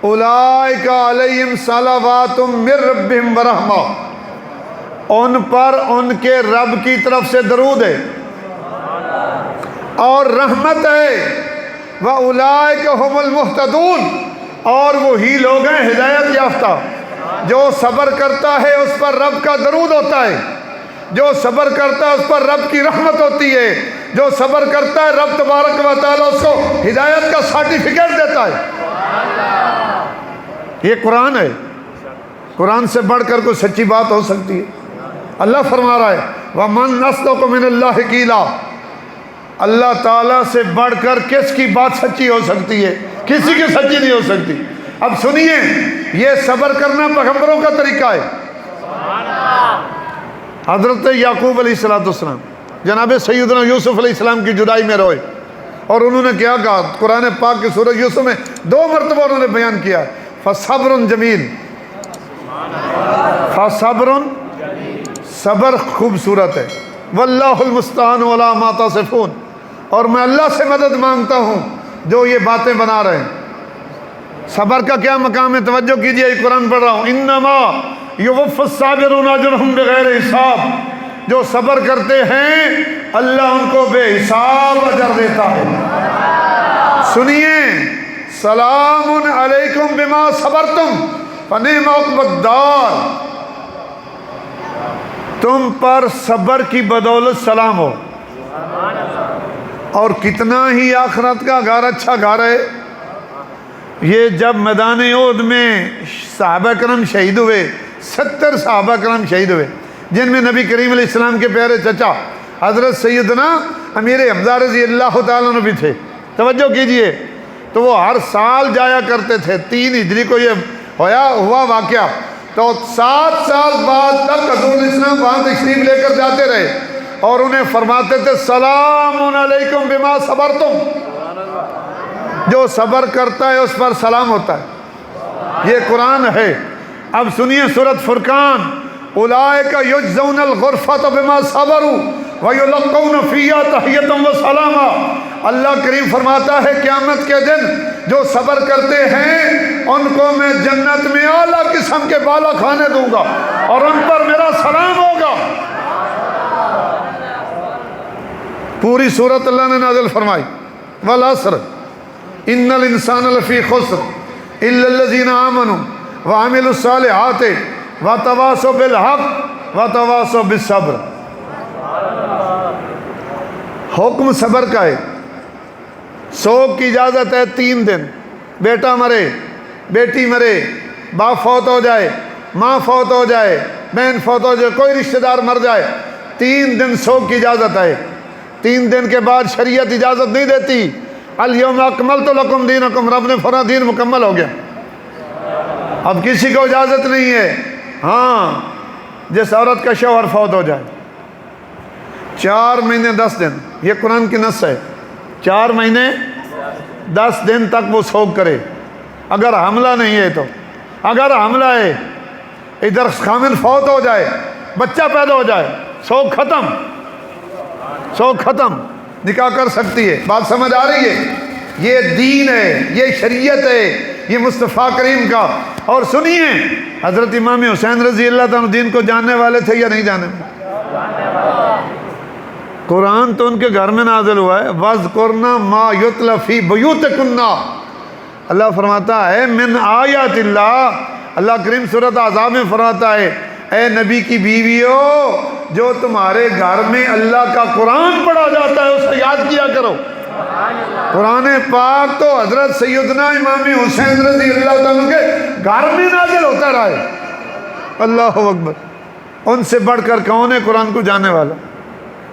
اولئک علیہم صلوات من ربہم ورحمہ، ان پر ان کے رب کی طرف سے درود ہے اور رحمت ہے، وَأُولَئِكَ هُمُ الْمُهْتَدُونَ، اور وہی لوگ ہیں ہدایت یافتہ۔ جو صبر کرتا ہے اس پر رب کا درود ہوتا ہے، جو صبر کرتا ہے اس پر رب کی رحمت ہوتی ہے، جو صبر کرتا ہے رب تبارک و تعالیٰ اس کو ہدایت کا سرٹیفکیٹ دیتا ہے۔ یہ قرآن ہے، قرآن سے بڑھ کر کوئی سچی بات ہو سکتی ہے؟ اللہ فرما رہا ہے وَمَنْ أَصْدَقُ مِنَ اللَّهِ قِيلًا، اللہ تعالیٰ سے بڑھ کر کس کی بات سچی ہو سکتی ہے؟ کسی کی سچی نہیں ہو سکتی۔ اب سنیے، یہ صبر کرنا پیغمبروں کا طریقہ ہے۔ حضرت یعقوب علیہ السلام جناب سیدنا یوسف علیہ السلام کی جدائی میں روئے، اور انہوں نے کیا کہا؟ قرآن پاک کی سورہ یوسف میں 2 مرتبہ انہوں نے بیان کیا ہے، فَصَبْرٌ جمیل، فَصَبْرٌ، صبر خوبصورت ہے، وَاللَّهُ الْمُسْتَعَانُ عَلَىٰ مَا تَصِفُونَ، اور میں اللہ سے مدد مانگتا ہوں جو یہ باتیں بنا رہے ہیں۔ صبر کا کیا مقام ہے؟ توجہ کیجئے، یہ قرآن پڑھ رہا ہوں، اِنَّمَا يُوَفَّى الصَّابِرُونَ أَجْرَهُمْ بِغَيْرِ حساب، جو صبر کرتے ہیں اللہ ان کو بے حساب اجر دیتا ہے۔ سنیے، سلام علیکم بما صبرتم فنعم عقبی الدار، تم پر صبر کی بدولت سلام ہو، اور کتنا ہی آخرت کا گھر اچھا گھر ہے۔ یہ جب میدان احد میں صحابہ کرام شہید ہوئے، 70 صحابہ کرام شہید ہوئے، جن میں نبی کریم علیہ السلام کے پیارے چچا حضرت سیدنا امیر حمزہ رضی اللہ تعالیٰ عنہ بھی تھے۔ توجہ کیجئے، تو وہ ہر سال جایا کرتے تھے۔ 3 ہجری کو یہ ہوا واقعہ، تو 7 سال بعد تک حضور الاسلام وہاں تشریف لے کر جاتے رہے، اور انہیں فرماتے تھے سلام علیکم بما صبرتم، جو صبر کرتا ہے اس پر سلام ہوتا ہے۔ یہ قرآن ہے۔ اب سنیے سورۃ فرقان، اولئک یجزون الغرفۃ بما صبروا ویلقون فیہا تحیۃ وسلاما، اللہ کریم فرماتا ہے قیامت کے دن جو صبر کرتے ہیں ان کو میں جنت میں اعلیٰ قسم کے بالا کھانے دوں گا، اور ان پر میرا سلام ہوگا۔ پوری سورت اللہ نے نازل فرمائی، والعصر ان الانسان لفی خسر الا الذین آمنوا وعملوا الصالحات وتواصوا بالحق وتواصوا بالصبر۔ حکم صبر کا ہے۔ سوگ کی اجازت ہے 3 دن، بیٹا مرے، بیٹی مرے، باپ فوت ہو جائے، ماں فوت ہو جائے، بہن فوت ہو جائے، کوئی رشتہ دار مر جائے، 3 دن سوگ کی اجازت ہے۔ 3 دن کے بعد شریعت اجازت نہیں دیتی۔ الیوم اکملت لکم دینکم، رب نے فرمایا دین مکمل ہو گیا، اب کسی کو اجازت نہیں ہے۔ ہاں، جس عورت کا شوہر فوت ہو جائے 4 مہینے 10 دن، یہ قرآن کی نص ہے، 4 مہینے 10 دن تک وہ سوگ کرے، اگر حملہ نہیں ہے تو۔ اگر حملہ ہے، ادھر خامن فوت ہو جائے، بچہ پیدا ہو جائے، سوگ ختم، سوگ ختم، نکاح کر سکتی ہے۔ بات سمجھ آ رہی ہے؟ یہ دین ہے، یہ شریعت ہے، یہ مصطفیٰ کریم کا۔ اور سنیے، حضرت امام حسین رضی اللہ تعالیٰ دین کو جاننے والے تھے یا نہیں جاننے والے؟ قرآن تو ان کے گھر میں نازل ہوا ہے، وَاذْكُرْنَا مَا يُتْلَى فِي بُيُوتِكُنَّ، اللہ فرماتا ہے من آیات اللہ، اللہ کریم سورۃ احزاب میں فرماتا ہے اے نبی کی بیویو، جو تمہارے گھر میں اللہ کا قرآن پڑھا جاتا ہے اسے یاد کیا کرو۔ قرآن پاک تو حضرت سیدنا امام حسین رضی اللہ تعالیٰ کے گھر میں نازل ہوتا رہا ہے۔ اللہ اکبر، ان سے بڑھ کر کون ہے قرآن کو جاننے والا؟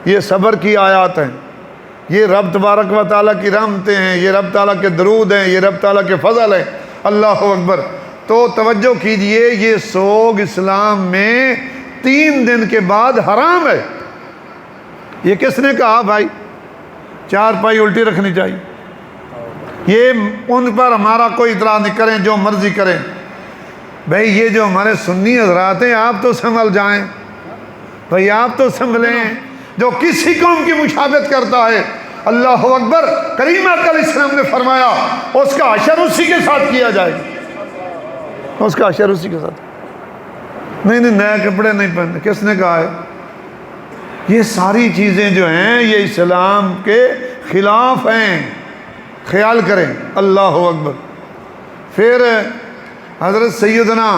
یہ صبر کی آیات ہیں، یہ رب تبارک و تعالیٰ کی رحمتیں ہیں، یہ رب تعالیٰ کے درود ہیں، یہ رب تعالیٰ کے فضل ہیں۔ اللہ اکبر۔ تو توجہ کیجئے، یہ سوگ اسلام میں 3 دن کے بعد حرام ہے۔ یہ کس نے کہا بھائی 4 پائی الٹی رکھنی چاہیے؟ یہ ان پر ہمارا کوئی اعتراض نہیں، کریں جو مرضی کریں۔ بھائی یہ جو ہمارے سنی حضرات ہیں، آپ تو سنبھل جائیں بھائی، آپ تو سنبھلیں۔ جو کسی قوم کی مشابہت کرتا ہے، اللہ اکبر، کریم آقا علیہ السلام نے فرمایا اس کا حشر اسی کے ساتھ کیا جائے گا۔ اس کا حشر اسی کے ساتھ، نہیں نئے کپڑے نہیں پہننے، کس نے کہا ہے؟ یہ ساری چیزیں جو ہیں یہ اسلام کے خلاف ہیں، خیال کریں۔ اللہ اکبر۔ پھر حضرت سیدنا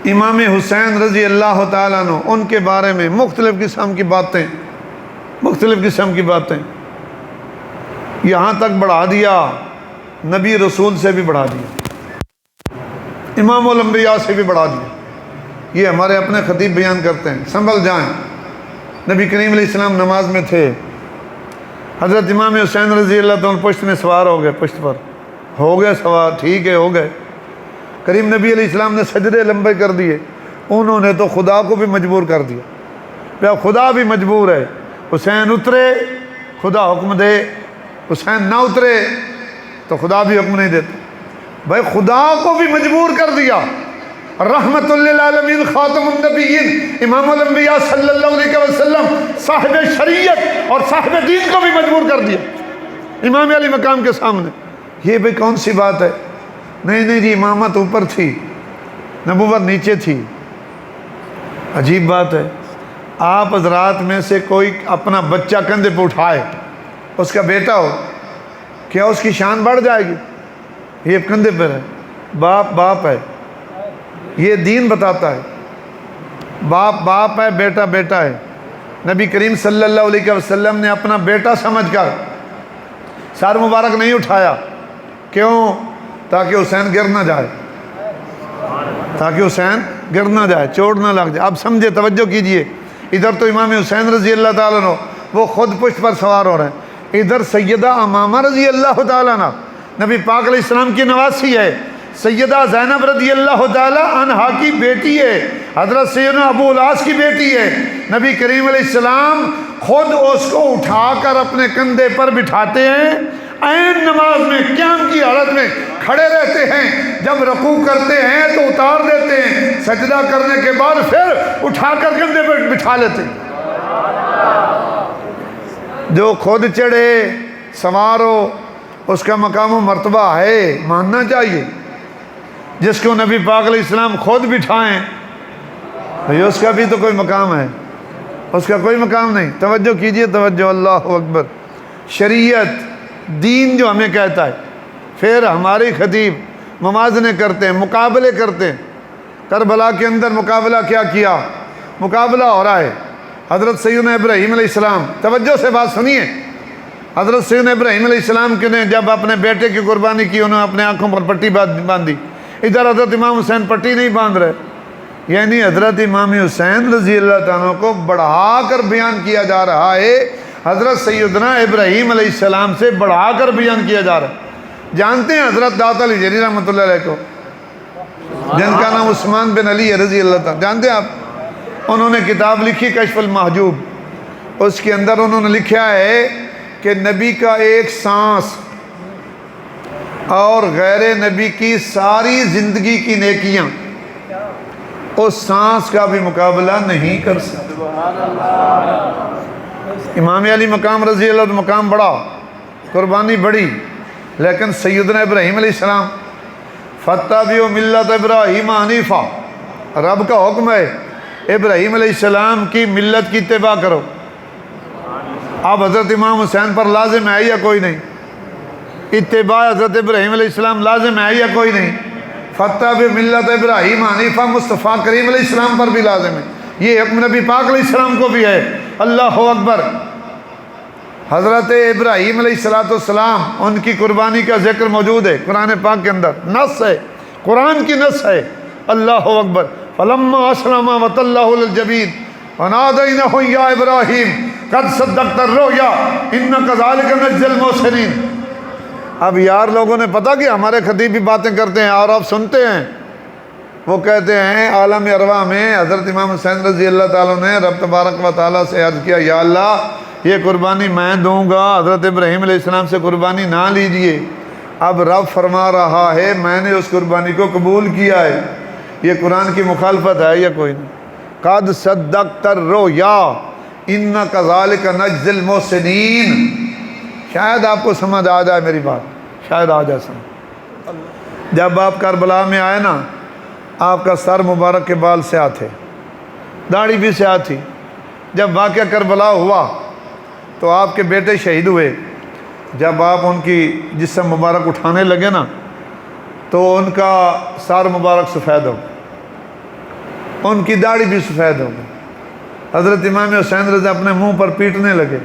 امام حسین رضی اللہ تعالیٰ عنہ، ان کے بارے میں مختلف قسم کی باتیں یہاں تک بڑھا دیا، نبی رسول سے بھی بڑھا دیا، امام الانبیاء سے بھی بڑھا دیا۔ یہ ہمارے اپنے خطیب بیان کرتے ہیں، سنبھل جائیں۔ نبی کریم علیہ السلام نماز میں تھے، حضرت امام حسین رضی اللہ تعالیٰ پشت میں سوار ہو گئے، پشت پر ہو گئے سوار، ٹھیک ہے ہو گئے، کریم نبی علیہ السلام نے سجدے لمبے کر دیے، انہوں نے تو خدا کو بھی مجبور کر دیا، پھر خدا بھی مجبور ہے، حسین اترے خدا حکم دے، حسین نہ اترے تو خدا بھی حکم نہیں دیتا، بھائی خدا کو بھی مجبور کر دیا۔ رحمت للعالمین خاتم النبیین امام الانبیاء صلی اللہ علیہ وسلم صاحب شریعت اور صاحب دین کو بھی مجبور کر دیا امام علی مقام کے سامنے۔ یہ بھی کون سی بات ہے؟ نہیں جی، امامت اوپر تھی، نبوت نیچے تھی۔ عجیب بات ہے، آپ حضرات میں سے کوئی اپنا بچہ کندھے پہ اٹھائے، اس کا بیٹا ہو، کیا اس کی شان بڑھ جائے گی؟ یہ کندھے پر ہے، باپ ہے، یہ دین بتاتا ہے، باپ ہے، بیٹا ہے۔ نبی کریم صلی اللہ علیہ وسلم نے اپنا بیٹا سمجھ کر سر مبارک نہیں اٹھایا، کیوں؟ تاکہ حسین گر نہ جائے، چوٹ نہ لگ جائے۔ اب سمجھے، توجہ کیجئے، ادھر تو امام حسین رضی اللہ تعالیٰ عنہ وہ خود پشت پر سوار ہو رہے ہیں، ادھر سیدہ امامہ رضی اللہ تعالیٰ عنہ نبی پاک علیہ السلام کی نواسی ہے، سیدہ زینب رضی اللہ تعالیٰ عنہا کی بیٹی ہے، حضرت سیدنا ابو العاص کی بیٹی ہے، نبی کریم علیہ السلام خود اس کو اٹھا کر اپنے کندھے پر بٹھاتے ہیں، عین نماز میں قیام کی حالت میں کھڑے رہتے ہیں، جب رکوع کرتے ہیں تو اتار دیتے ہیں، سجدہ کرنے کے بعد پھر اٹھا کر کندھے پر بٹھا لیتے ہیں۔ جو خود چڑھے سوار ہو اس کا مقام و مرتبہ ہے، ماننا چاہیے۔ جس کو نبی پاک علیہ السلام خود بٹھائیں، بھئی اس کا بھی تو کوئی مقام ہے، اس کا کوئی مقام نہیں۔ توجہ کیجئے، توجہ، اللہ اکبر۔ شریعت دین جو ہمیں کہتا ہے، پھر ہماری خطیب موازنے کرتے ہیں، مقابلے کرتے ہیں۔ کربلا کے اندر مقابلہ کیا کیا؟ مقابلہ ہو رہا ہے، حضرت سیدنا ابراہیم علیہ السلام، توجہ سے بات سنیے، حضرت سیدنا ابراہیم علیہ السلام کے نے جب اپنے بیٹے کی قربانی کی، انہوں نے اپنے آنکھوں پر پٹی باندھی، ادھر حضرت امام حسین پٹی نہیں باندھ رہے، یعنی حضرت امام حسین رضی اللہ تعالیٰ کو بڑھا کر بیان کیا جا رہا ہے، حضرت سیدنا ابراہیم علیہ السلام سے بڑھا کر بیان کیا جا رہا ہے۔ جانتے ہیں حضرت داؤد علی جری رحمۃ اللہ علیہ کو، جن کا نام عثمان بن علی رضی اللہ تعالیٰ، جانتے ہیں آپ؟ انہوں نے کتاب لکھی کشف المحجوب، اس کے اندر انہوں نے لکھا ہے کہ نبی کا ایک سانس اور غیر نبی کی ساری زندگی کی نیکیاں اس سانس کا بھی مقابلہ نہیں کر سکتے۔ امام علی مقام رضی اللہ عنہ مقام بڑا، قربانی بڑی، لیکن سیدنا ابراہیم علیہ السلام فاتبعوا ملت ابراہیم حنیفا، رب کا حکم ہے ابراہیم علیہ السلام کی ملت کی اتباع کرو۔ اب حضرت امام حسین پر لازم ہے یا کوئی نہیں؟ اتباع حضرت ابراہیم علیہ السلام لازم ہے یا کوئی نہیں؟ فاتبعوا ملت ابراہیم حنیفا مصطفیٰ کریم علیہ السلام پر بھی لازم ہے، یہ حکم نبی پاک علیہ السلام کو بھی ہے۔ اللہ اکبر۔ حضرت ابراہیم علیہ السلام ان کی قربانی کا ذکر موجود ہے قرآن پاک کے اندر، نص ہے، قرآن کی نص ہے۔ اللہ اکبر۔ فلما اسلم وتلہ للجبین ونادینہ یا ابراہیم قد صدقت الرؤیا انا کذلک نجزی المحسنین۔ اب یار لوگوں نے پتہ کہ ہمارے خطیب بھی باتیں کرتے ہیں اور آپ سنتے ہیں، وہ کہتے ہیں عالم ارواح میں حضرت امام حسین رضی اللہ تعالیٰ نے رب تبارک و تعالیٰ سے عرض کیا، یا اللہ یہ قربانی میں دوں گا، حضرت ابراہیم علیہ السلام سے قربانی نہ لیجئے۔ اب رب فرما رہا ہے میں نے اس قربانی کو قبول کیا ہے۔ یہ قرآن کی مخالفت ہے یا کوئی نہیں؟ قد صدقت الرؤیا انا کذلک نجزی المحسنین۔ شاید آپ کو سمجھ آ جائے میری بات، شاید آ جائے سمجھ۔ جب آپ کربلا میں آئے نا، آپ کا سر مبارک کے بال سیاہ تھے، داڑھی بھی سیاہ تھی۔ جب واقعہ کربلا ہوا تو آپ کے بیٹے شہید ہوئے، جب آپ ان کی جسم مبارک اٹھانے لگے نا تو ان کا سر مبارک سفید ہو گیا، ان کی داڑھی بھی سفید ہو گئی۔ حضرت امام حسین رضا اپنے منہ پر پیٹنے لگے،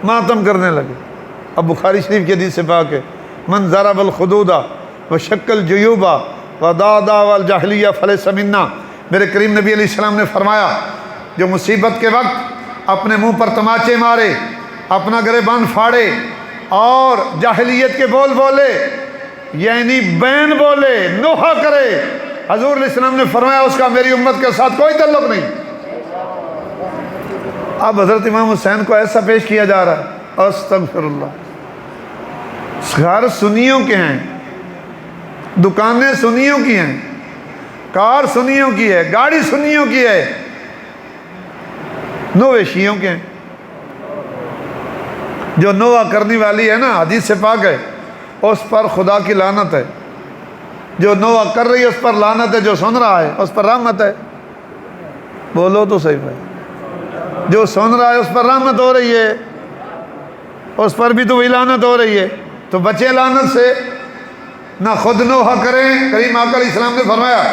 ماتم کرنے لگے۔ اب بخاری شریف کی حدیث سے پاک ہے، من ضرب الخدود وشق الجیوب ودادا والجاہلیہ فلیس منا۔ میرے کریم نبی علیہ السلام نے فرمایا، جو مصیبت کے وقت اپنے منہ پر تماچے مارے، اپنا گریبان پھاڑے اور جاہلیت کے بول بولے، یعنی بین بولے، نوحہ کرے، حضور علیہ السلام نے فرمایا اس کا میری امت کے ساتھ کوئی تعلق نہیں۔ اب حضرت امام حسین کو ایسا پیش کیا جا رہا ہے، استغفر اللہ۔ گھر سنیوں کے ہیں، دکانیں سنیوں کی ہیں، کار سنیوں کی ہے، گاڑی سنیوں کی ہے، نوے شیعوں کے ہیں۔ جو نوحہ کرنے والی ہے نا، حدیث سے پاک ہے، اس پر خدا کی لعنت ہے۔ جو نوحہ کر رہی ہے اس پر لعنت ہے، جو سن رہا ہے اس پر رحمت ہے۔ بولو تو صحیح بھائی، جو سن رہا ہے اس پر رحمت ہو رہی ہے، اس پر بھی تو وہی لعنت ہو رہی ہے۔ تو بچے لعنت سے، نہ خود نوحہ کریں۔ کریم آقا علیہ السلام نے فرمایا،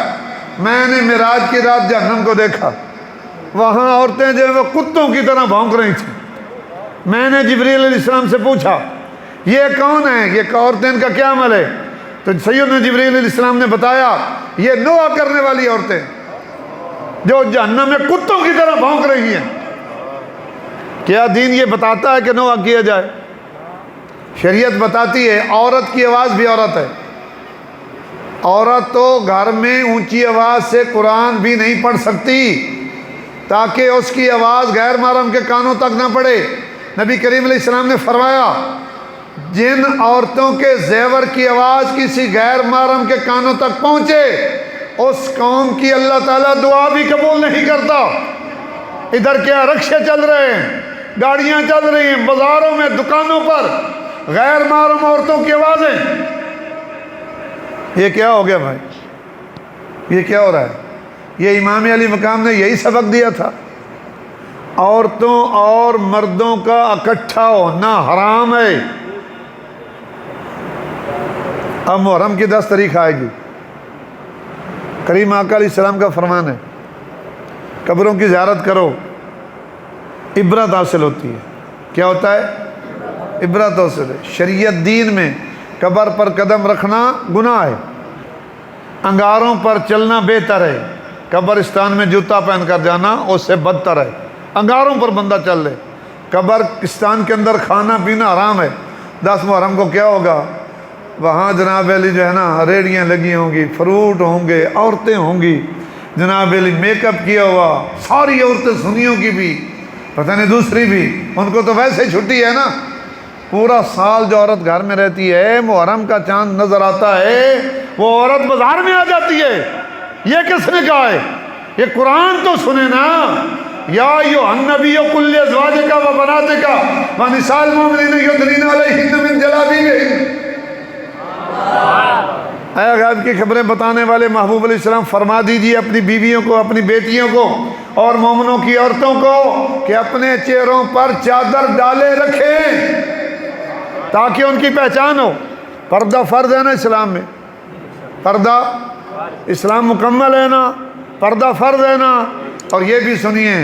میں نے معراج کی رات جہنم کو دیکھا، وہاں عورتیں جو ہیں وہ کتوں کی طرح بھونک رہی تھیں۔ میں نے جبریل علیہ السلام سے پوچھا، یہ کون ہیں، یہ عورتیں، ان کا کیا عمل ہے؟ تو سیدنا جبریل علیہ السلام نے بتایا، یہ نوحہ کرنے والی عورتیں جو جہنم میں کتوں کی طرح بھونک رہی ہیں۔ کیا دین یہ بتاتا ہے کہ نوحہ کیا جائے؟ شریعت بتاتی ہے عورت کی آواز بھی عورت ہے۔ عورت تو گھر میں اونچی آواز سے قرآن بھی نہیں پڑھ سکتی تاکہ اس کی آواز غیر محرم کے کانوں تک نہ پڑے۔ نبی کریم علیہ السلام نے فرمایا، جن عورتوں کے زیور کی آواز کسی غیر محرم کے کانوں تک پہنچے، اس قوم کی اللہ تعالیٰ دعا بھی قبول نہیں کرتا۔ ادھر کیا رکشے چل رہے ہیں، گاڑیاں چل رہی ہیں، بازاروں میں، دکانوں پر غیر محرم عورتوں کی آوازیں۔ یہ کیا ہو گیا بھائی؟ یہ کیا ہو رہا ہے؟ یہ امام علی مقام نے یہی سبق دیا تھا، عورتوں اور مردوں کا اکٹھا ہونا حرام ہے۔ اب محرم کی 10 تاریخ آئے گی، کریم آقا علیہ السلام کا فرمان ہے، قبروں کی زیارت کرو، عبرت حاصل ہوتی ہے۔ کیا ہوتا ہے؟ عبرت حاصل ہے۔ شریعت دین میں قبر پر قدم رکھنا گناہ ہے، انگاروں پر چلنا بہتر ہے، قبرستان میں جوتا پہن کر جانا اس سے بدتر ہے۔ انگاروں پر بندہ چل لے، قبرستان کے اندر کھانا پینا حرام ہے۔ 10 محرم کو کیا ہوگا؟ وہاں جناب علی جو ہے نا ریڑیاں لگی ہوں گی، فروٹ ہوں گے، عورتیں ہوں گی، جناب علی میک اپ کیا ہوا، ساری عورتیں سنیوں کی بھی، پتہ نہیں دوسری بھی، ان کو تو ویسے ہی چھٹی ہے نا۔ پورا سال جو عورت گھر میں رہتی ہے، محرم کا چاند نظر آتا ہے، وہ عورت بازار میں آ جاتی ہے۔ یہ کس نے کہا ہے؟ یہ قرآن تو سنے نا، یا ایھا النبی قل لازواجک و بناتک و نساء المؤمنین یدنین علیہن من جلابیبہن۔ اے غیب کی خبریں بتانے والے محبوب علیہ السلام، فرما دیجیے اپنی بیویوں کو، اپنی بیٹیوں کو اور مومنوں کی عورتوں کو کہ اپنے چہروں پر چادر ڈالے رکھیں تاکہ ان کی پہچان ہو۔ پردہ فرض ہے نا اسلام میں، پردہ اسلام مکمل ہے نا، پردہ فرض ہے نا۔ اور یہ بھی سنیے،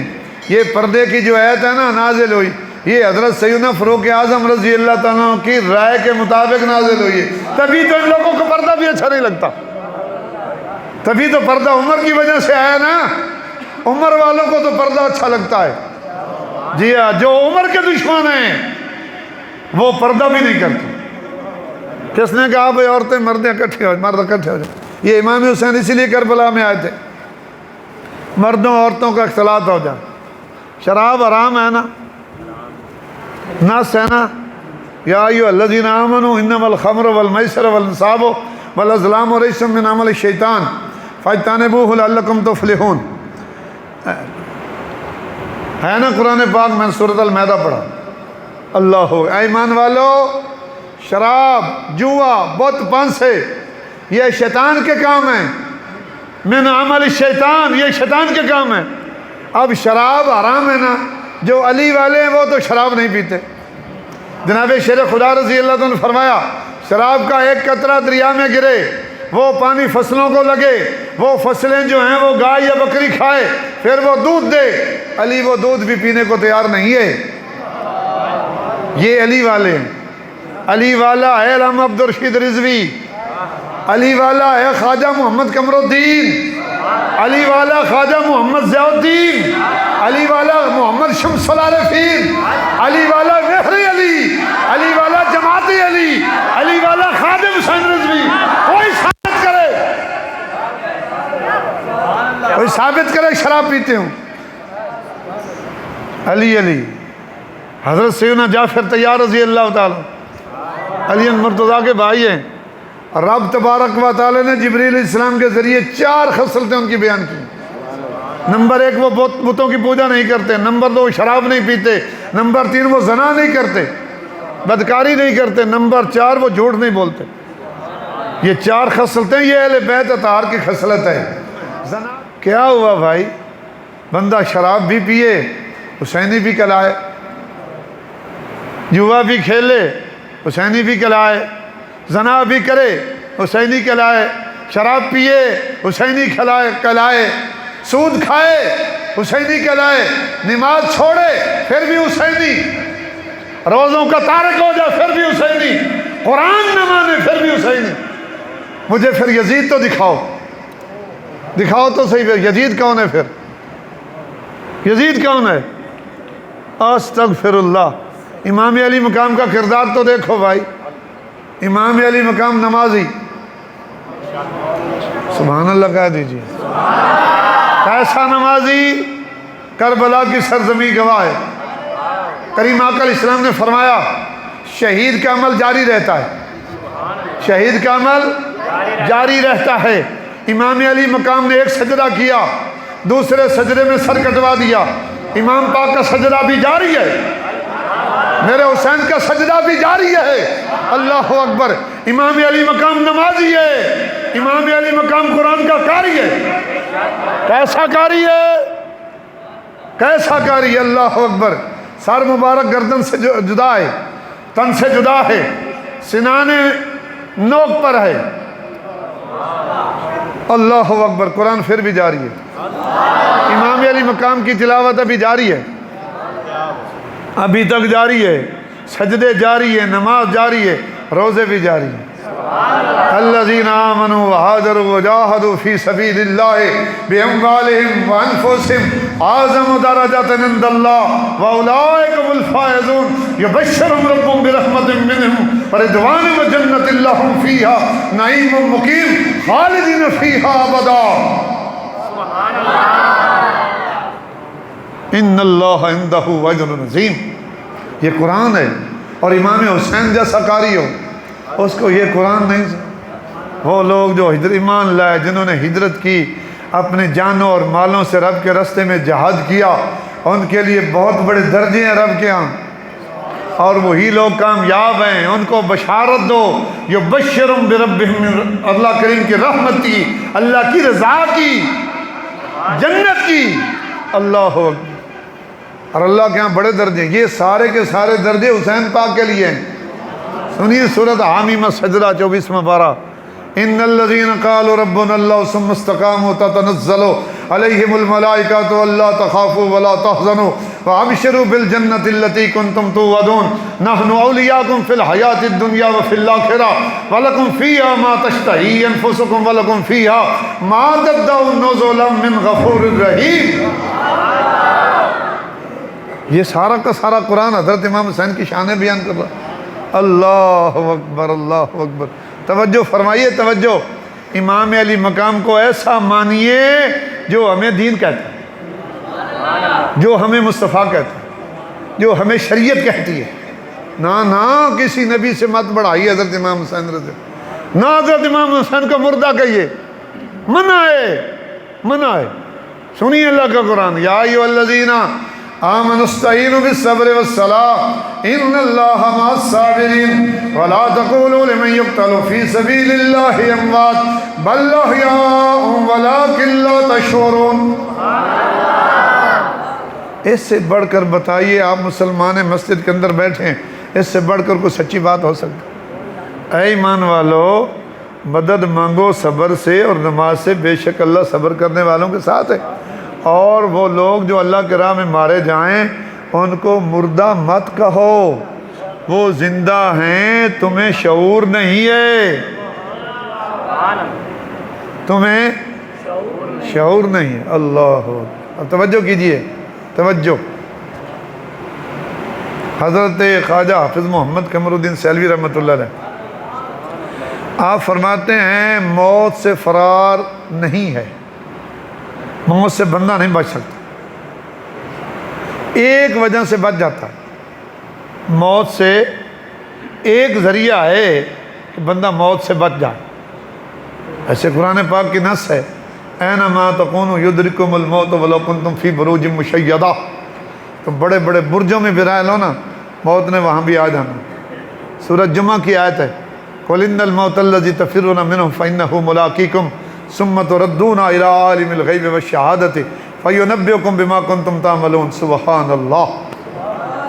یہ پردے کی جو آیت ہے نا نازل ہوئی، یہ حضرت سیدنا فاروق اعظم رضی اللہ تعالیٰ کی رائے کے مطابق نازل ہوئی ہے۔ تبھی تو ان لوگوں کو پردہ بھی اچھا نہیں لگتا، تبھی تو پردہ عمر کی وجہ سے آیا نا۔ عمر والوں کو تو پردہ اچھا لگتا ہے، جی ہاں، جو عمر کے دشمن ہیں وہ پردہ بھی نہیں کرتے۔ کس نے کہا بھائی عورتیں مردیں اکٹھے ہو، مرد اکٹھے ہو جائیں؟ یہ امام حسین اسی لیے کربلا میں آئے تھے، مردوں عورتوں کا اختلاط ہو جائے۔ شراب حرام ہے نا، نس ہے نا، یا ایھا الذین آمنوا انما الخمر والمیسر والانصاب والازلام رجس من عمل الشیطان فاجتنبوہ لعلکم تفلحون، ہے نا قرآن پاک میں نے سورۃ المائدہ پڑھا۔ اللہ ہو، اے ایمان والو، شراب، جوا، بت پانسے، یہ شیطان کے کام ہیں، من عمل شیطان، یہ شیطان کے کام ہیں۔ اب شراب حرام ہے نا، جو علی والے ہیں وہ تو شراب نہیں پیتے۔ جناب شیر خدا رضی اللہ عنہ نے فرمایا شراب کا ایک قطرہ دریا میں گرے، وہ پانی فصلوں کو لگے، وہ فصلیں جو ہیں وہ گائے یا بکری کھائے، پھر وہ دودھ دے، علی وہ دودھ بھی پینے کو تیار نہیں ہے۔ یہ علی والے ہیں۔ علی والا ہے علامہ عبدالرشید رضوی، علی والا ہے خواجہ محمد قمر الدین، علی والا خواجہ محمد ضیاء الدین، علی والا محمد شمس العارفین، علی والا مہر علی، علی والا جماعت علی، علی والا خادم حسین رضوی۔ کوئی ثابت کرے، کوئی ثابت کرے شراب پیتے ہوں۔ علی علی حضرت سیدنا جعفر طیار رضی اللہ تعالیٰ علی مرتضیٰ کے بھائی ہیں۔ رب تبارک و تعالی نے جبریل علیہ السلام کے ذریعے 4 خصلتیں ان کی بیان کی۔ نمبر 1 وہ بتوں کی پوجا نہیں کرتے، نمبر 2 وہ شراب نہیں پیتے، نمبر 3 وہ زنا نہیں کرتے، بدکاری نہیں کرتے، نمبر 4 وہ جھوٹ نہیں بولتے۔ یہ 4 خصلتیں یہ اہل بیت اطہار کی خصلت ہے۔ زنا کیا ہوا بھائی؟ بندہ شراب بھی پیے، حسینی بھی کہلائے، جوا بھی کھیلے، حسینی بھی کہلائے، زنا بھی کرے، حسینی کہلائے، شراب پیے، حسینی کہلائے، سود کھائے، حسینی کہلائے، نماز چھوڑے پھر بھی حسینی، روزوں کا تارک ہو جائے پھر بھی حسینی، قرآن نہ مانے پھر بھی حسینی۔ مجھے پھر یزید تو دکھاؤ تو صحیح، پھر یزید کون ہے؟ پھر یزید کون ہے؟ استغفر اللہ۔ امام علی مقام کا کردار تو دیکھو بھائی، امام علی مقام نمازی، سبحان اللہ کہہ دیجیے، کیسا نمازی؟ کربلا کی سرزمین گواہ ہے۔ کریم آقا علیہ السلام نے فرمایا شہید کا عمل جاری رہتا ہے، شہید کا عمل جاری رہتا ہے۔ امام علی مقام نے ایک سجدہ کیا، دوسرے سجدے میں سر کٹوا دیا، امام پاک کا سجدہ بھی جاری ہے، میرے حسین کا سجدہ بھی جاری ہے۔ اللہ اکبر۔ امام علی مقام نمازی ہے، امام علی مقام قرآن کا قاری ہے۔ کیسا قاری ہے؟ کیسا قاری ہے؟ اللہ اکبر۔ سر مبارک گردن سے جدا ہے، تن سے جدا ہے، سنان نوک پر ہے۔ اللہ اکبر۔ قرآن پھر بھی جاری ہے۔ امام علی مقام کی تلاوت ابھی جاری ہے، ابھی تک جاری ہے، سجدے جاری ہے، نماز جاری ہے، روزے بھی جاری ہیں۔ الذین آمنوا وہاجروا وجاہدوا فی سبیل اللہ باموالہم وانفسہم اعظم درجۃ عند اللہ واولئک هم الفائزون یبشرهم ربهم برحمۃ منہ ورضوان وجنۃ لهم فیہا نعیم مقیم خالدین فیہا ابدا۔ ان اللہ عندہ اجر عظیم۔ یہ قرآن ہے، اور امام حسین جیسا قاری ہو اس کو یہ قرآن نہیں سن۔ وہ لوگ جو ایمان لائے، جنہوں نے ہجرت کی، اپنے جانوں اور مالوں سے رب کے راستے میں جہاد کیا، ان کے لیے بہت بڑے درجے ہیں رب کے ہاں، اور وہی لوگ کامیاب ہیں۔ ان کو بشارت دو، یبشرہم بربہم، اللہ کریم کی رحمت کی، اللہ کی رضا کی، جنت کی۔ اللہ اکبر۔ اور اللہ کے ہاں بڑے درجے، یہ سارے کے سارے درجے حسین پاک کے لیے ہیں۔ سنیے سورۃ حامیم سجدہ 24واں پارہ۔ ان الذین قالوا ربنا اللہ ثم استقاموا تتنزل علیہم الملائکۃ الا تخافوا ولا تحزنوا وابشروا بالجنۃ التي كنتم توعدون نحن اولیاؤکم فی الحیاۃ الدنیا وفی الآخرہ ولکم فیہا ما تشتہی انفسکم ولکم فیہا ما تدعون نزلا من غفور رحیم۔ یہ سارا کا سارا قرآن حضرت امام حسین کی شان بیان کر رہا۔ اللہ اکبر، اللہ اکبر۔ توجہ فرمائیے، توجہ۔ امام علی مقام کو ایسا مانیے جو ہمیں دین کہتا ہے، جو ہمیں مصطفیٰ کہتا ہے، جو ہمیں شریعت کہتی ہے۔ نہ کسی نبی سے مت بڑھائیے حضرت امام حسین رضی اللہ، نہ حضرت امام حسین کو مردہ کہیے، منع ہے، منع ہے۔ سنیے اللہ کا قرآن۔ یا ایھا الذین آمن استعینوا بالصبر والصلاة ان اللہ مع الصابرین ولا تقولوا لمن يقتل في سبيل الله اموات بل احیاء ولكن لا تشعرون۔ اس سے بڑھ کر بتائیے، آپ مسلمان مسجد کے اندر بیٹھے ہیں، اس سے بڑھ کر کوئی سچی بات ہو سکتی؟ اے ایمان والو، مدد مانگو صبر سے اور نماز سے، بے شک اللہ صبر کرنے والوں کے ساتھ ہے۔ اور وہ لوگ جو اللہ کے راہ میں مارے جائیں ان کو مردہ مت کہو، وہ زندہ ہیں، تمہیں شعور نہیں ہے، تمہیں شعور نہیں ہے۔ اللہ، اب توجہ کیجئے، توجہ۔ حضرت خواجہ حافظ محمد قمر الدین سیلوی رحمۃ اللہ علیہ آپ فرماتے ہیں موت سے فرار نہیں ہے، موت سے بندہ نہیں بچ سکتا، ایک وجہ سے بچ جاتا ہے، موت سے ایک ذریعہ ہے کہ بندہ موت سے بچ جائے۔ ایسے قرآن پاک کی نص ہے، اینما تکونوا یدرککم الموت ولو کنتم فی بروج مشیدہ، تم بڑے بڑے برجوں میں بھی رہ لو نا، موت نے وہاں بھی آ جانا۔ سورۃ جمعہ کی آیت ہے، قل ان الموت الذی تفرون منہ فانہ ملاقیکم ثم تردون الی عالم الغیب والشہادۃ فینبئکم بما کنتم تعملون۔ سبحان اللہ۔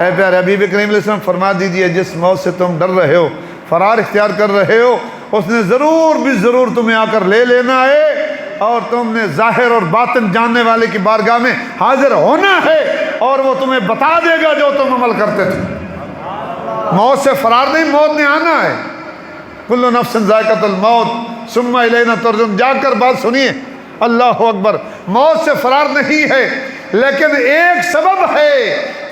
اے پیارے حبیب کریم علیہ السلام فرما دیجئے، جس موت سے تم ڈر رہے ہو، فرار اختیار کر رہے ہو، اس نے ضرور بھی ضرور تمہیں آ کر لے لینا ہے، اور تم نے ظاہر اور باطن جاننے والے کی بارگاہ میں حاضر ہونا ہے، اور وہ تمہیں بتا دے گا جو تم عمل کرتے تھے۔ موت سے فرار نہیں، موت نے آنا ہے۔ کل نفس ذائقۃ الموت ثم الینا ترجعون۔ جا کر بات سنیے، اللہ اکبر۔ موت سے فرار نہیں ہے، لیکن ایک سبب ہے،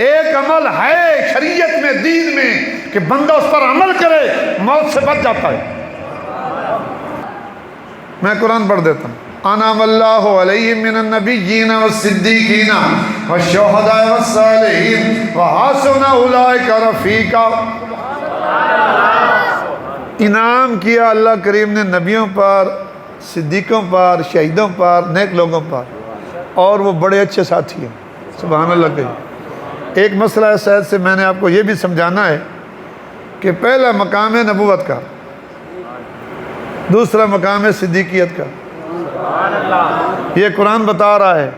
ایک عمل ہے شریعت میں، دین میں، کہ بندہ اس پر عمل کرے موت سے بچ جاتا ہے۔ میں قرآن پڑھ دیتا ہوں۔ انعم اللہ علیہم من النبیین والصدیقین والشہداء والصالحین وحسن اولئک رفیقا۔ انعام کیا اللہ کریم نے نبیوں پر، صدیقوں پر، شہیدوں پر، نیک لوگوں پر، اور وہ بڑے اچھے ساتھی ہیں۔ سبحان اللہ کہیے۔ ایک مسئلہ ہے شاید سے میں نے آپ کو یہ بھی سمجھانا ہے کہ پہلا مقام ہے نبوت کا، دوسرا مقام ہے صدیقیت کا۔ یہ قرآن بتا رہا ہے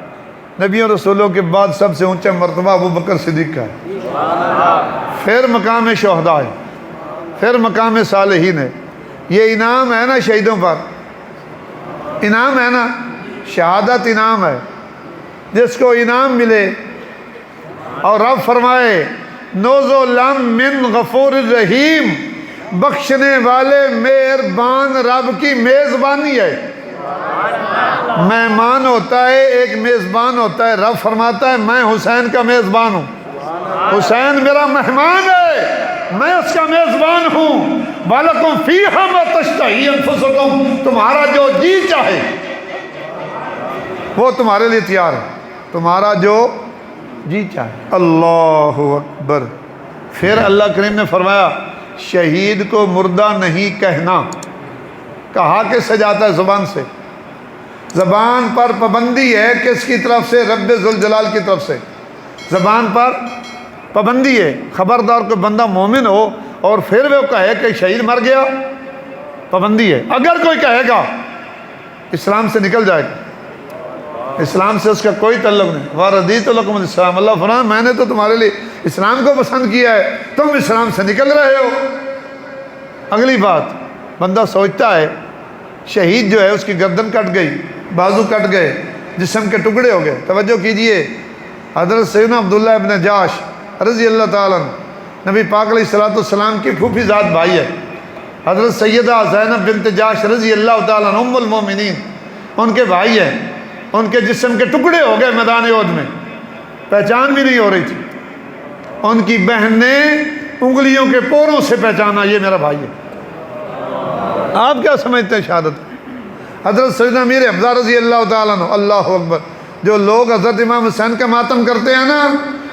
نبیوں رسولوں کے بعد سب سے اونچا مرتبہ ابوبکر صدیق کا ہے، پھر مقام شہداء ہے، پھر مقام صالحین ہے۔ یہ انعام ہے نا شہیدوں پر، انعام ہے نا، شہادت انعام ہے، جس کو انعام ملے اور رب فرمائے نزلا من غفور الرحیم، بخشنے والے مہربان رب کی میزبانی ہے۔ مہمان ہوتا ہے، ایک میزبان ہوتا ہے، رب فرماتا ہے میں حسین کا میزبان ہوں، حسین میرا مہمان ہے، میں اس کا میزبان ہوں۔ وَلَكُمْ فِيهَا مَا تَشْتَهِي أَنفُسُكُمْ، تمہارا جو جی چاہے وہ تمہارے لیے تیار ہے، تمہارا جو جی چاہے۔ اللہ اکبر۔ پھر اللہ کریم نے فرمایا شہید کو مردہ نہیں کہنا۔ کہا کس سے جاتا ہے؟ زبان سے۔ زبان پر پابندی ہے، کس کی طرف سے؟ رب ذوالجلال کی طرف سے زبان پر پابندی ہے۔ خبردار کوئی بندہ مومن ہو اور پھر وہ کہے کہ شہید مر گیا، پابندی ہے۔ اگر کوئی کہے گا اسلام سے نکل جائے گا، اسلام سے اس کا کوئی تعلق نہیں۔ وَرَضِيتُ لَكُمُ الْإِسْلَامَ، اللہ فرمایا میں نے تو تمہارے لیے اسلام کو پسند کیا ہے، تم اسلام سے نکل رہے ہو۔ اگلی بات، بندہ سوچتا ہے شہید جو ہے اس کی گردن کٹ گئی، بازو کٹ گئے، جسم کے ٹکڑے ہو گئے۔ توجہ کیجئے، حضرت سیدنا عبداللہ ابن جاش رضی اللہ تعالیٰ عنہ نبی پاک علیہ السلام کی پھوپھی ذات بھائی ہے۔ حضرت سیدہ زینب بنت جاش رضی اللہ تعالیٰ عنہ ام المومنین، ان کے بھائی ہیں، ان کے جسم کے ٹکڑے ہو گئے میدان احد میں، پہچان بھی نہیں ہو رہی تھی۔ ان کی بہن نے انگلیوں کے پوروں سے پہچانا یہ میرا بھائی ہے۔ آپ کیا سمجھتے ہیں شہادت؟ حضرت سیدنا امیر حمزہ رضی اللہ تعالیٰ عنہ، اللہ اکبر، جو لوگ حضرت امام حسین کا ماتم کرتے ہیں نا،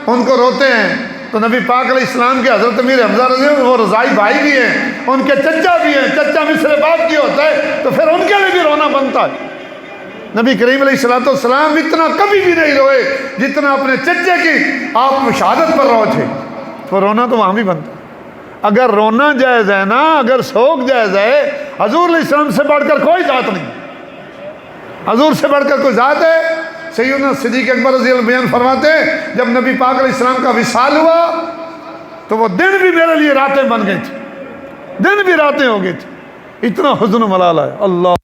ان کو روتے ہیں، تو نبی پاک علیہ السلام کے حضرت امیر حمزہ رضی اللہ عنہ وہ رضائی بھائی بھی ہیں، ان کے چچا بھی ہیں، چچا مصر باپ کی ہوتا ہے، تو پھر ان کے لیے بھی رونا بنتا ہے۔ نبی کریم علیہ السلام اتنا کبھی بھی نہیں روئے جتنا اپنے چچے کی آپ شہادت پر رو تھے. تو رونا تو وہاں بھی بنتا. اگر رونا جائز ہے نا، اگر سوگ جائز ہے، حضور علیہ السلام سے بڑھ کر کوئی ذات نہیں. حضور سے بڑھ کر کوئی ذات ہے؟ سیدنا صدیق اکبر رضی اللہ عنہ بیان فرماتے ہیں جب نبی پاک علیہ السلام کا وصال ہوا تو وہ دن بھی میرے لیے راتیں بن گئی تھی، دن بھی راتیں ہو گئی تھی، اتنا حزن و ملال ہے. اللہ.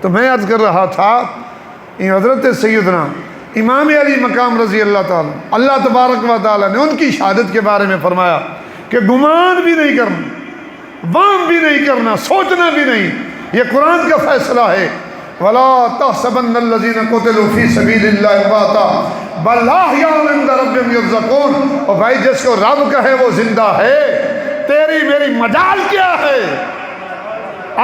تو میں عرض کر رہا تھا حضرت سیدنا امام علی مقام رضی اللہ تعالیٰ، اللہ تبارک و تعالیٰ نے ان کی شہادت کے بارے میں فرمایا کہ گمان بھی نہیں کرنا، وام بھی نہیں کرنا، سوچنا بھی نہیں. یہ قرآن کا فیصلہ ہے. وَلَا تَحْسَبَنَّ الَّذِينَ قُتِلُوا فِي سَبِيلِ اللَّهِ أَمْوَاتًا بَلْ أَحْيَاءٌ عِندَ رَبِّهِمْ يُرْزَقُونَ. اور بھائی جس کو رب کہے وہ زندہ ہے. تیری میری مجال کیا ہے؟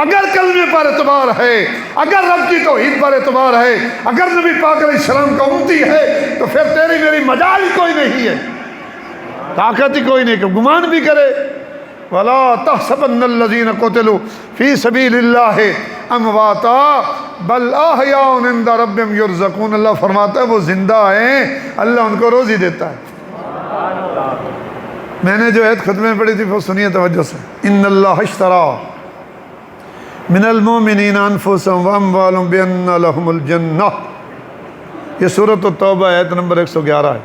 اگر کلمے پر اعتبار ہے، اگر رب کی توحید پر اعتبار ہے، اگر نبی پاک علیہ السلام کا امتی ہے، تو پھر تیری میری مجال ہی کوئی نہیں ہے، طاقت ہی کوئی نہیں کہ گمان بھی کرے. وَلَا تَحْسَبَنَّ الَّذِينَ قُتِلُوا فِي سَبِيلِ اللَّهِ أَمْوَاتًا بَلْ أَحْيَاءٌ عِندَ رَبِّهِمْ يُرْزَقُونَ. اللہ فرماتا ہے وہ زندہ ہیں، اللہ ان کو روزی دیتا ہے. میں نے جو آیت خطبے میں پڑھی تھی وہ سنیے توجہ سے. إِنَّ اللَّهَ اشْتَرَىٰ مِنَ الْمُؤْمِنِينَ أَنفُسَهُمْ وَأَمْوَالَهُمْ بِأَنَّ لَهُمُ الْجَنَّةَ. یہ سورۃ التوبہ آیت نمبر 111 ہے.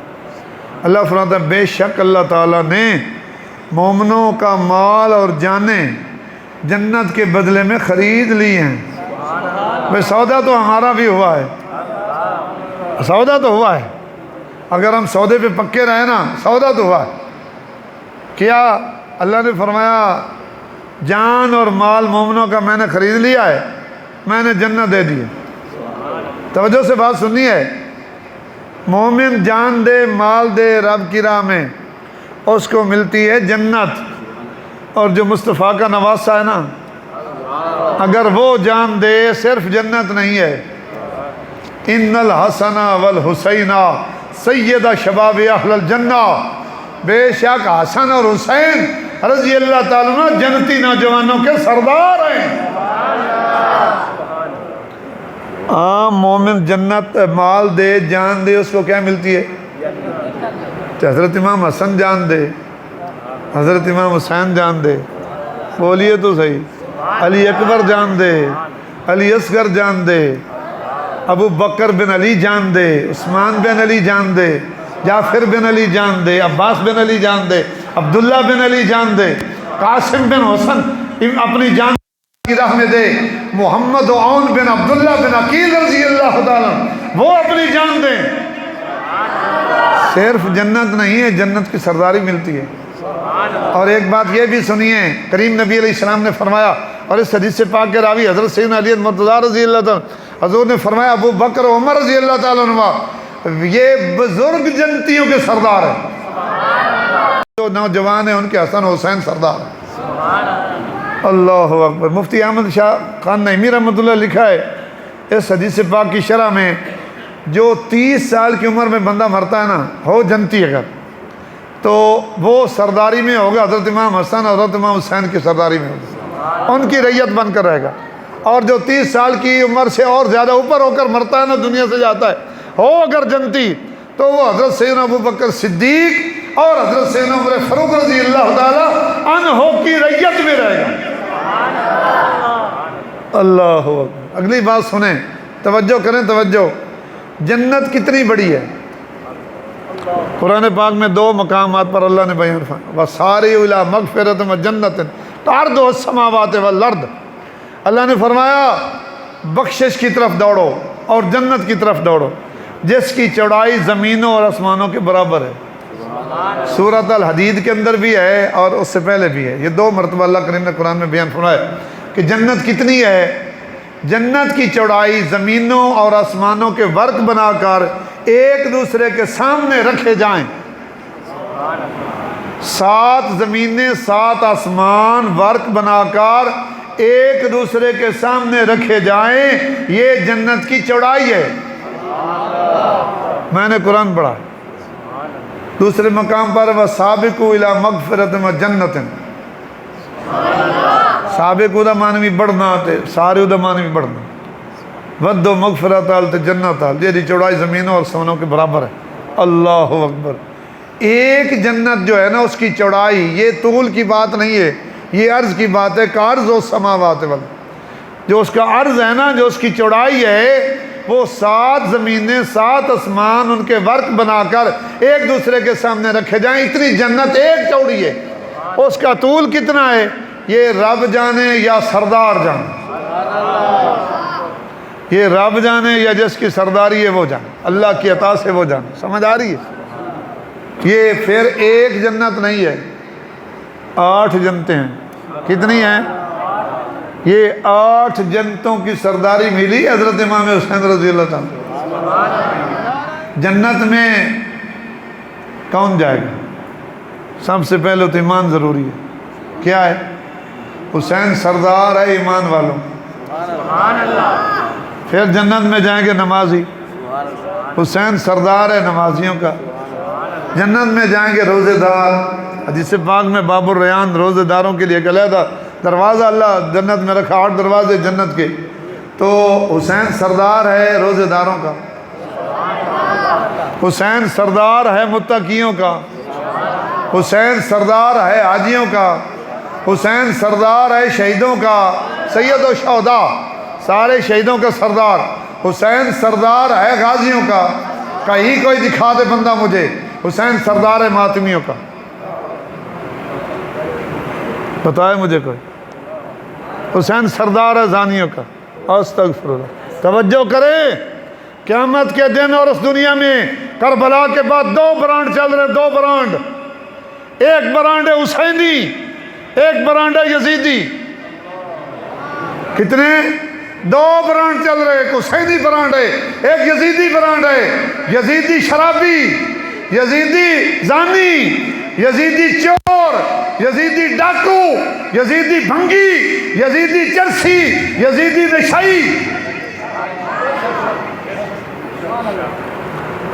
اللہ فرماتا ہے بے شک اللہ تعالیٰ نے مومنوں کا مال اور جانیں جنت کے بدلے میں خرید لی ہیں. بھئی سودا تو ہمارا بھی ہوا ہے، سودا تو ہوا ہے. اگر ہم سودے پہ پکے رہے نا، سودا تو ہوا ہے. کیا اللہ نے فرمایا جان اور مال مومنوں کا میں نے خرید لیا ہے، میں نے جنت دے دی ہے. توجہ سے بات سننی ہے. مومن جان دے مال دے رب کی راہ میں، اس کو ملتی ہے جنت. اور جو مصطفیٰ کا نواسہ ہے نا، اگر وہ جان دے صرف جنت نہیں ہے. ان الحسن والحسین سید شباب اہل الجنہ. بے شک حسن اور حسین رضی اللہ تعالیٰ عنہ جنتی نوجوانوں کے سردار ہیں. عام مومن جنت مال دے جان دے اس کو کیا ملتی ہے؟ حضرت امام حسن جان دے، حضرت امام حسین جان دے، بولیے تو صحیح. علی اکبر جان دے، علی اصغر جان دے، ابو بکر بن علی جان دے، عثمان بن علی جان دے، جعفر بن علی جان دے، عباس بن علی جان دے، عبداللہ بن علی جان دے، قاسم بن حسن اپنی جان کی راہ میں دے، محمد عون بن عبداللہ بن عقیل رضی اللہ تعالیٰ وہ اپنی جان دیں. صرف جنت نہیں ہے، جنت کی سرداری ملتی ہے. اور ایک بات یہ بھی سنیے، کریم نبی علیہ السلام نے فرمایا، اور اس حدیث سے پاک کے راوی حضرت سیدنا علی مرتضیٰ رضی اللہ تعالیٰ، حضور نے فرمایا ابو بکر و عمر رضی اللہ تعالیٰ عنہ یہ بزرگ جنتیوں کے سردار ہیں. جو نوجوان ہیں ان کے حسن حسین سردار ہیں. اللہ اکبر. مفتی احمد شاہ خان نعیمی رحمۃ اللہ لکھا ہے اس حدیث پاک کی شرح میں، جو 30 سال کی عمر میں بندہ مرتا ہے نا، ہو جنتی اگر، تو وہ سرداری میں ہوگا حضرت امام حسن اور حضرت امام حسین کی سرداری میں ہوگا، ان کی ریت بن کر رہے گا. اور جو 30 سال کی عمر سے اور زیادہ اوپر ہو کر مرتا ہے نا، دنیا سے جاتا ہے، ہو اگر جنتی، تو وہ حضرت سیدنا ابو بکر صدیق اور حضرت سیدنا عمر فاروق رضی اللہ تعالیٰ عنہ کی ریت میں رہے گا. اللہ اکبر. اگلی بات سنیں، توجہ کریں، توجہ. جنت کتنی بڑی ہے؟ قرآن پاک میں 2 مقامات پر اللہ نے بیان فرمایا، وَسَارِعُوا إِلَىٰ مَغْفِرَةٍ وَجَنَّةٍ عَرْضُهَا السَّمَاوَاتُ وَالْأَرْضُ. اللہ نے فرمایا بخشش کی طرف دوڑو اور جنت کی طرف دوڑو جس کی چوڑائی زمینوں اور آسمانوں کے برابر ہے. سورۃ الحدید کے اندر بھی ہے اور اس سے پہلے بھی ہے. یہ 2 مرتبہ اللہ کریم نے قرآن میں بیان فرمایا کہ جنت کتنی ہے. جنت کی چوڑائی زمینوں اور آسمانوں کے ورق بنا کر ایک دوسرے کے سامنے رکھے جائیں. 7 زمینیں 7 آسمان ورق بنا کر ایک دوسرے کے سامنے رکھے جائیں، یہ جنت کی چوڑائی ہے. میں نے قرآن پڑھا. دوسرے مقام پر وَسَابِقُوا إِلَىٰ مَغْفِرَةٍ وَجَنَّةٍ. سابق دا معنی بھی بڑھنا تے سارے دا معنی بھی بڑھنا. ود و مغفرت آل جنت آل، یہ چوڑائی زمینوں اور سمنوں کے برابر ہے۔ اللہ اکبر۔ ایک جنت جو ہے نا اس کی چوڑائی، یہ طول کی بات نہیں ہے، یہ عرض کی بات ہے، کارز و سماوات والے، جو اس کا عرض ہے نا، جو اس کی چوڑائی ہے، وہ 7 زمینیں 7 آسمان ان کے ورق بنا کر ایک دوسرے کے سامنے رکھے جائیں، اتنی جنت ایک چوڑی ہے۔ اس کا طول کتنا ہے یہ رب جانے یا سردار جانے، یہ رب جانے یا جس کی سرداری ہے وہ جانے، اللہ کی عطا سے وہ جانے۔ سمجھ آ رہی ہے؟ یہ پھر ایک جنت نہیں ہے، 8 جنتیں ہیں۔ کتنی ہیں؟ یہ 8 جنتوں کی سرداری ملی حضرت امام حسین رضی اللہ تعالیٰ۔ جنت میں کون جائے گا؟ سب سے پہلے تو ایمان ضروری ہے۔ کیا ہے؟ حسین سردار ہے ایمان والوں۔ پھر جنت میں جائیں گے نمازی، حسین سردار ہے نمازیوں کا۔ جنت میں جائیں گے روزے دار، حدیث پاک میں باب الریان روزے داروں کے لیے ایک علیحدہ دروازہ اللہ جنت میں رکھا، 8 دروازے جنت کے، تو حسین سردار ہے روزے داروں کا، حسین سردار ہے متقیوں کا، حسین سردار ہے حاجیوں کا، حسین سردار ہے شہیدوں کا، سید و شہداء سارے شہیدوں کا سردار۔ حسین سردار ہے غازیوں کا، کہیں کوئی دکھا دے بندہ مجھے، حسین سردار ہے ماتمیوں کا، بتائے مجھے کوئی۔ حسین سردار ہے زانیوں کا۔ استغفر اللہ۔ توجہ کریں، قیامت کے دن اور اس دنیا میں کربلا کے بعد 2 برانڈ چل رہے، 2 برانڈ، ایک برانڈ ہے حسینی، ایک برانڈ ہے یزیدی۔ کتنے؟ 2 برانڈ چل رہے، ایک حسینی برانڈ ہے، ایک یزیدی برانڈ ہے۔ یزیدی شرابی، یزیدی زانی، یزیدی چور، یزیدی ڈاکو، یزیدی بھنگی، یزیدی چرسی، یزیدی نشئی۔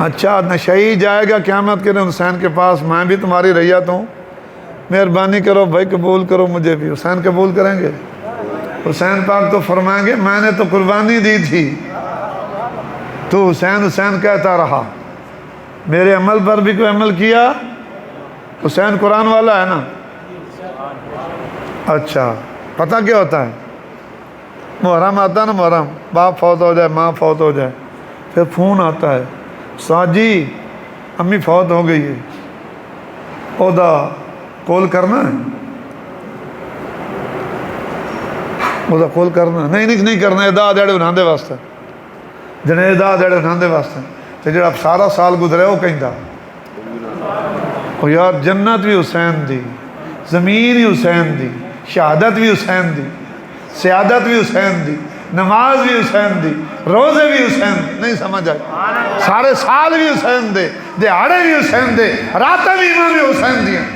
اچھا نشئی جائے گا قیامت کے دن حسین کے پاس، میں بھی تمہاری رعیت ہوں، مہربانی کرو بھائی قبول کرو مجھے بھی۔ حسین قبول کریں گے؟ حسین پاک تو فرمائیں گے میں نے تو قربانی دی تھی، تو حسین حسین کہتا رہا، میرے عمل پر بھی کوئی عمل کیا؟ حسین قرآن والا ہے نا؟ اچھا پتہ کیا ہوتا ہے؟ محرم آتا ہے نا، محرم، باپ فوت ہو جائے، ماں فوت ہو جائے، پھر فون آتا ہے، ساجی امی فوت ہو گئی ہے، اودا کول کرنا ہے، اودا کول کرنا نہیں کرنا، ادا دیڑے بنا دے واسطے، جنے ادا دیڑے بنا دے واسطے، تو جڑا سارا سال گزرے وہ کہیں دا یار جنت بھی حسین دی، زمین بھی حسین دی، شہادت بھی حسین دی، سیادت بھی حسین دی، نماز بھی حسین دی، روزے بھی حسین دی، نہیں سمجھ آئی؟ سارے سال بھی حسین دے، دیہاڑے بھی حسین دے، راتیں بھی امام حسین دی ہیں،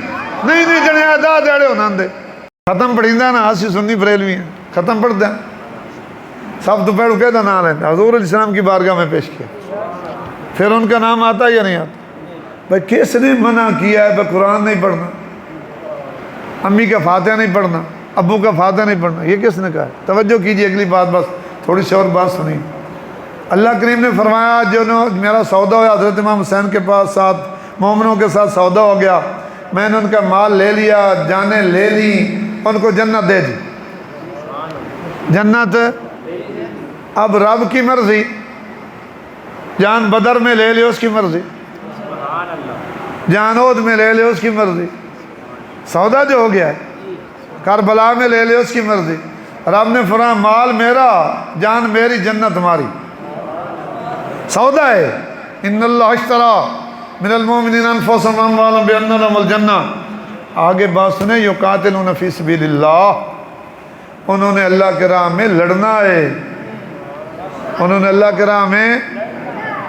نہیں جنے ادا دیڑے ہونا دے۔ ختم پڑھیں دا نا، اسی سنی بریلوی ہیں، ختم پڑھ دیں، سب تو پہلو کہہ دا نام لیتا، حضور علیہ السلام کی بارگاہ میں پیش کیا، پھر ان کا نام آتا یا نہیں آتا؟ بھائی کس نے منع کیا ہے بھائی قرآن نہیں پڑھنا، امی کا فاتحہ نہیں پڑھنا، ابو کا فاتحہ نہیں پڑھنا، یہ کس نے کہا ہے؟ توجہ کیجئے اگلی بات، بس تھوڑی سی اور بات سنیں۔ اللہ کریم نے فرمایا جو میرا سودا ہوا حضرت امام حسین کے پاس 7 مومنوں کے ساتھ سودا ہو گیا، میں نے ان کا مال لے لیا، جانیں لے لی، ان کو جنت دے دی، جنت۔ اب رب کی مرضی، جان بدر میں لے لے اس کی مرضی، جان احد میں لے لے اس کی مرضی، سودا جو ہو گیا ہے، کربلا میں لے لے اس کی مرضی۔ رب نے فرمایا مال میرا، جان میری، جنت تمہاری، سودا ہے۔ ان اللہ اشتری من المؤمنین انفسهم واموالهم بان لهم الجنہ۔ آگے بات سنیں، یقاتلون فی سبیل اللہ، انہوں نے اللہ کے راہ میں لڑنا ہے، انہوں نے اللہ کے راہ میں،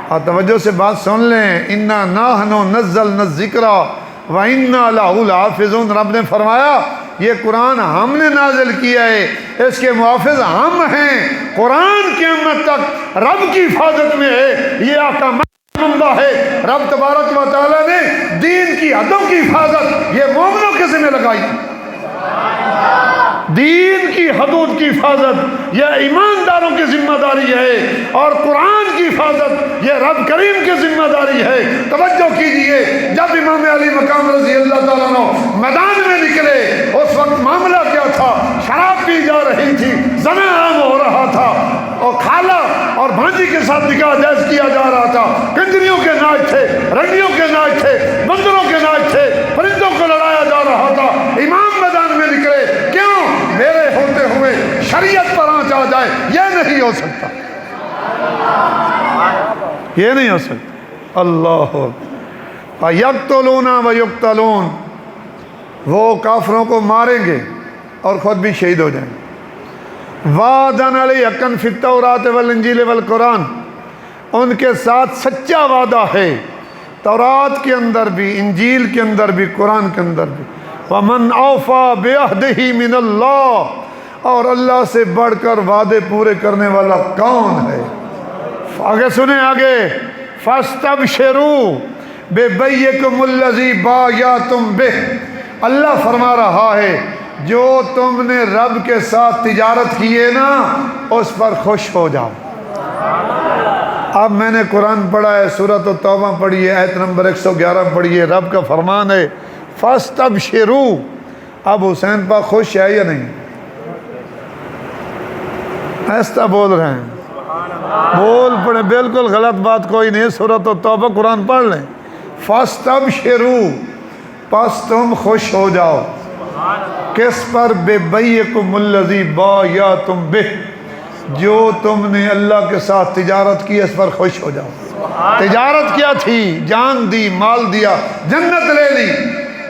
اور توجہ سے بات سن لیں، انا نحن نزلنا الذکر وَإِنَّا لَهُ لَحَافِظُونَ۔ رب نے فرمایا یہ قرآن ہم نے نازل کیا ہے، اس کے محافظ ہم ہیں، قرآن قیامت تک رب کی حفاظت میں ہے، یہ آقا منبع ہے۔ رب تبارک و تعالیٰ نے دین کی حدوں کی حفاظت یہ مومنوں کے ذمہ لگائی۔ دین کی حدود کی حفاظت یہ ایمانداروں کی ذمہ داری ہے، اور قرآن کی حفاظت یہ رب کریم کی ذمہ داری ہے۔ توجہ کیجئے، جب امام علی مقام رضی اللہ تعالیٰ عنہ میدان میں نکلے، اس وقت معاملہ کیا تھا؟ شراب پی جا رہی تھی، زنا عام ہو رہا تھا، اور خالہ اور بھانجی کے ساتھ نکاح جائز کیا جا رہا تھا، کنجریوں کے ناچ تھے، رنڈیوں کے ناچ تھے، بندروں کے ناچ تھے، پرندوں کو لڑایا جا رہا تھا۔ امام میدان میں نکلے، کیوں؟ میرے ہوتے ہوئے شریعت پر آنچ آ جائے، یہ نہیں ہو سکتا، یہ نہیں ہو سکتا۔ اللہ یقتلون و یقتلون، وہ کافروں کو ماریں گے اور خود بھی شہید ہو جائیں گے۔ وعدن علی حقا فی التوراۃ والانجیل والقرآن، ان کے ساتھ سچا وعدہ ہے، تورات کے اندر بھی، انجیل کے اندر بھی، قرآن کے اندر بھی۔ ومن اوفی بعہدہ من اللہ، اور اللہ سے بڑھ کر وعدے پورے کرنے والا کون ہے؟ آگے سنیں، آگے فاستبشروا ببیعکم الذی بایعتم بہ، اللہ فرما رہا ہے جو تم نے رب کے ساتھ تجارت کی ہے نا، اس پر خوش ہو جاؤ۔ اب میں نے قرآن پڑھا ہے، سورۃ التوبہ پڑھی ہے، آیت نمبر 111 پڑھی ہے، رب کا فرمان ہے فاستبشروا۔ اب حسین پاک خوش ہے یا نہیں؟ ایسا بول رہے ہیں، بول پڑھیں، بالکل غلط بات کوئی نہیں، سورۃ التوبہ قرآن پڑھ لیں۔ فاستبشروا، پس تم خوش ہو جاؤ، کس پر؟ ببیعکم الذی بایعتم بہ، جو تم نے اللہ کے ساتھ تجارت کی، اس پر خوش ہو جاؤ۔ تجارت کیا تھی؟ جان دی، مال دیا، جنت لے لی۔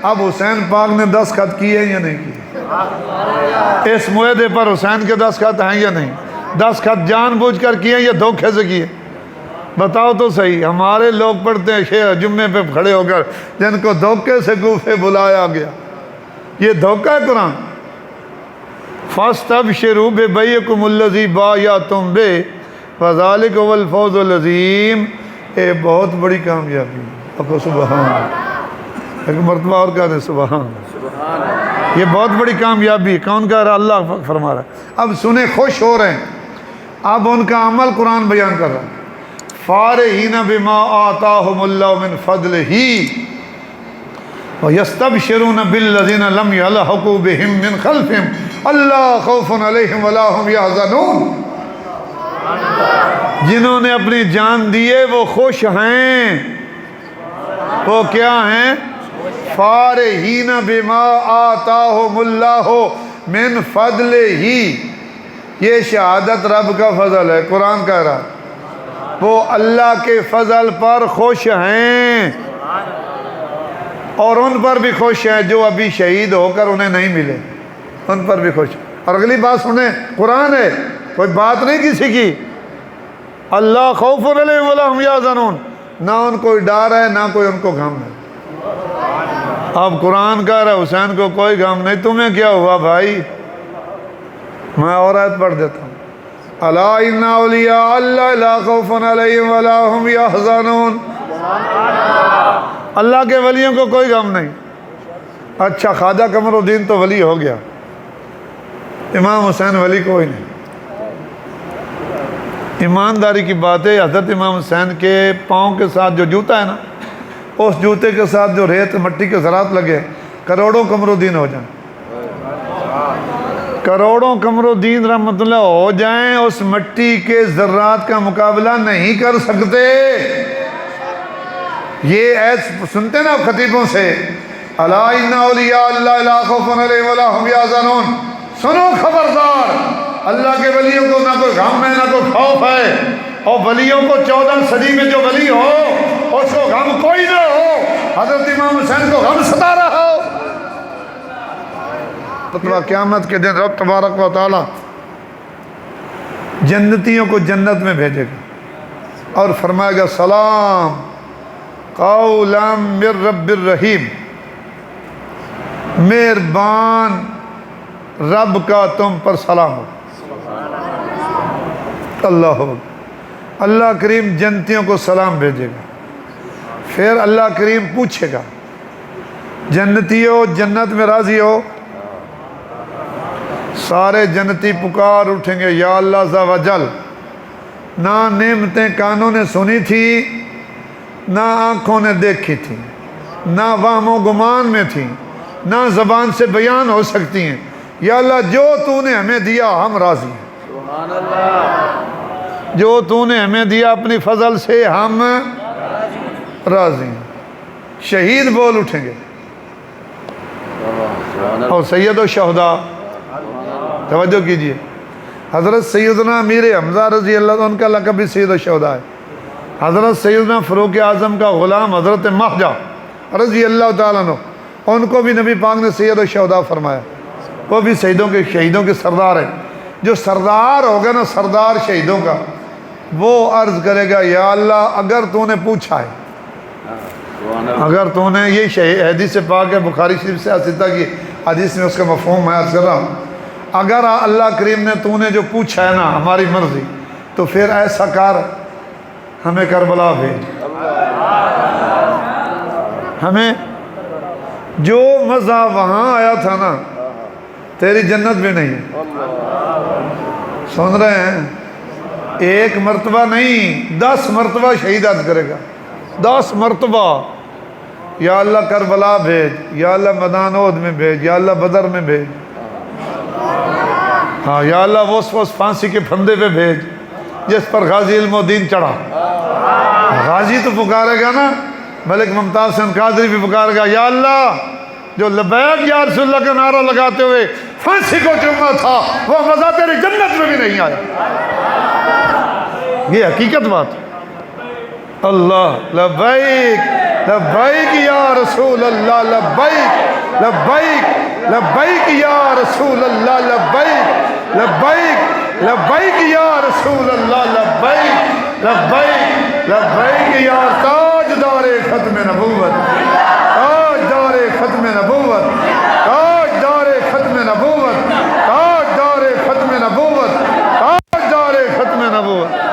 اب حسین پاک نے دستخط کیے یا نہیں کیے؟ اس معاہدے پر حسین کے دستخط ہیں یا نہیں؟ دستخط جان بوجھ کر کیے یا دھوکے سے کیے؟ بتاؤ تو صحیح۔ ہمارے لوگ پڑھتے ہیں شیعہ جمعے پہ کھڑے ہو کر، جن کو دھوکے سے کوفے بلایا گیا، یہ دھوکہ ہے قرآن۔ فاستبشروا ببیعکم الذی بایعتم بہ وذلک هو الفوز العظیم، یہ بہت بڑی کامیابی ہے۔ آپ کو سبحان، ایک مرتبہ اور کہہ دیں سبحان، یہ بہت بڑی کامیابی ہے۔ کون کہہ رہا؟ اللہ فرما رہا ہے۔ اب سنیں، خوش ہو رہے ہیں، اب ان کا عمل قرآن بیان کر رہا ہے۔ فارحین بما آتاہم اللہ من فضلہ وَيَسْتَبْشِرُونَ بِالَّذِينَ لَمْ يَلْحَقُوا بِهِمْ مِنْ خَلْفِهِمْ أَلَّا خَوْفٌ عَلَيْهِمْ وَلَا هُمْ يَحْزَنُونَ، جنہوں نے اپنی جان دیے وہ خوش ہیں۔ وہ کیا ہیں؟ فارحین بما آتاہم اللہ من فضلہ، یہ شہادت رب کا فضل ہے، قرآن کہہ رہا ہے۔ وہ اللہ کے فضل پر خوش ہیں، اور ان پر بھی خوش ہیں جو ابھی شہید ہو کر انہیں نہیں ملے، ان پر بھی خوش ہیں۔ اور اگلی بات سنیں، قرآن ہے، کوئی بات نہیں کسی کی۔ اللہ خوف علیہم ولا هم یحزنون، نہ ان کو ڈر ہے نہ کوئی ان کو غم ہے۔ اب قرآن کہہ رہا ہے حسین کو کوئی غم نہیں، تمہیں کیا ہوا بھائی؟ میں اور آیت پڑھ دیتا ہوں، الا ان اولیاء اللہ لا خوف علیہم ولا هم یحزنون، اللہ کے ولیوں کو کوئی غم نہیں۔ اچھا، خواجہ قمر الدین تو ولی ہو گیا، امام حسین ولی کوئی نہیں۔ ایمانداری کی بات ہے، حضرت امام حسین کے پاؤں کے ساتھ جو جوتا ہے نا، اس جوتے کے ساتھ جو ریت مٹی کے ذرات لگے، کروڑوں قمر الدین ہو جائیں، کروڑوں قمر الدین رحمۃ اللہ ہو جائیں، اس مٹی کے ذرات کا مقابلہ نہیں کر سکتے۔ یہ ایس سنتے نا خطیبوں سے، الا ان اولیاء اللہ لا خوف علیہم ولا هم یحزنون، سنو خبردار، اللہ کے ولیوں کو نہ کوئی غم ہے نہ کوئی خوف ہے، اور ولیوں کو 14 صدی میں جو ولی ہو اس کو غم کوئی نہ ہو۔ حضرت امام حسین کو غم ستا رہا ہو، تو قیامت کے دن رب تبارک و تعالی جنتیوں کو جنت میں بھیجے گا اور فرمائے گا سلام قولا من رب الرحیم، مہربان رب کا تم پر سلام ہو۔ اللہ کریم جنتیوں کو سلام بھیجے گا، پھر اللہ کریم پوچھے گا جنتیوں جنت میں راضی ہو؟ سارے جنتی پکار اٹھیں گے یا اللہ عز و جل، نہ نعمتیں کانوں نے سنی تھی، نہ آنکھوں نے دیکھی تھی، نہ وہم و گمان میں تھی، نہ زبان سے بیان ہو سکتی ہیں، یا اللہ جو تو نے ہمیں دیا ہم راضی ہیں، سبحان اللہ، جو تو نے ہمیں دیا اپنی فضل سے ہم راضی ہیں۔ شہید بول اٹھیں گے اور سید و شہداء، توجہ کیجئے، حضرت سیدنا امیر حمزہ رضی اللہ عنہ کا لقب بھی سید و شہداء ہے۔ حضرت سیدنا فاروق اعظم کا غلام حضرت مہجہ رضی اللہ تعالیٰ عنہ، ان کو بھی نبی پاک نے سید و شہداء فرمایا، وہ بھی شہیدوں کے سردار ہیں۔ جو سردار ہوگا نا، سردار شہیدوں کا، وہ عرض کرے گا یا اللہ اگر تو نے پوچھا ہے، اگر تو نے، یہ حدیث پاک ہے بخاری شریف سے حسیتہ کی حدیث میں اس کا مفہوم میں عرض کر رہا ہوں، اگر اللہ کریم نے تو نے جو پوچھا ہے نا ہماری مرضی، تو پھر ایسا کر ہمیں کربلا بھیج، ہمیں جو مزہ وہاں آیا تھا نا تیری جنت بھی نہیں ہے۔ سن رہے ہیں؟ ایک مرتبہ نہیں 10 مرتبہ شہید عرض کرے گا، 10 مرتبہ یا اللہ کربلا بھیج، یا اللہ میدان احد میں بھیج، یا اللہ بدر میں بھیج، ہاں یا اللہ وہ پھانسی کے پھندے پہ بھیج جس پر غازی علم و دین چڑھا۔ غازی تو پکارے گا نا، ملک ممتاز حسین قادری بھی پکارے گا یا اللہ جو لبیک یا رسول اللہ کا نعرہ لگاتے ہوئے پھانسی کو چوما تھا وہ مزہ تیری جنت میں بھی نہیں آیا۔ یہ حقیقت بات ہے۔ اللہ لبیک لبیک یا رسول اللہ، لبیک لبیک لبیک یا رسول اللہ، لبیک لبیک لبیک یا رسول اللہ، لبیک لبیک لبیک یا تاجدار ختم نبوت، تاجدار ختم نبوت، تاجدار ختم نبوت، تاجدار ختم نبوت، تاجدار ختم نبوت۔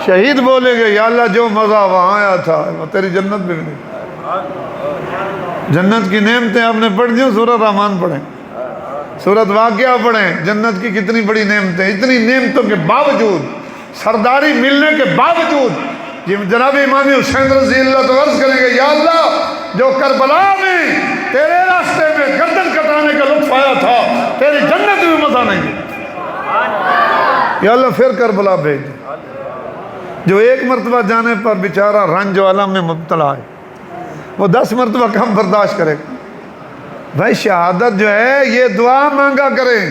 شہید بولے گے یا اللہ جو مزہ وہاں آیا تھا وہ تیری جنت بھی نہیں۔ جنت کی نعمتیں آپ نے پڑھ دیں، سورۃ رحمان پڑھیں، سورۃ واقعہ پڑھیں، جنت کی کتنی بڑی نعمتیں، اتنی نعمتوں کے باوجود، سرداری ملنے کے باوجود جناب امام حسین رضی اللہ تو عرض کریں گے یا اللہ جو کربلا میں تیرے راستے میں گردن کٹانے کا لطف آیا تھا تیری جنت میں مزہ نہیں ہے، یا اللہ پھر کربلا بھیج۔ جو ایک مرتبہ جانے پر بیچارہ رنج و علم میں مبتلا ہے وہ 10 مرتبہ کم برداشت کرے گا۔ بھائی شہادت جو ہے یہ دعا مانگا کریں۔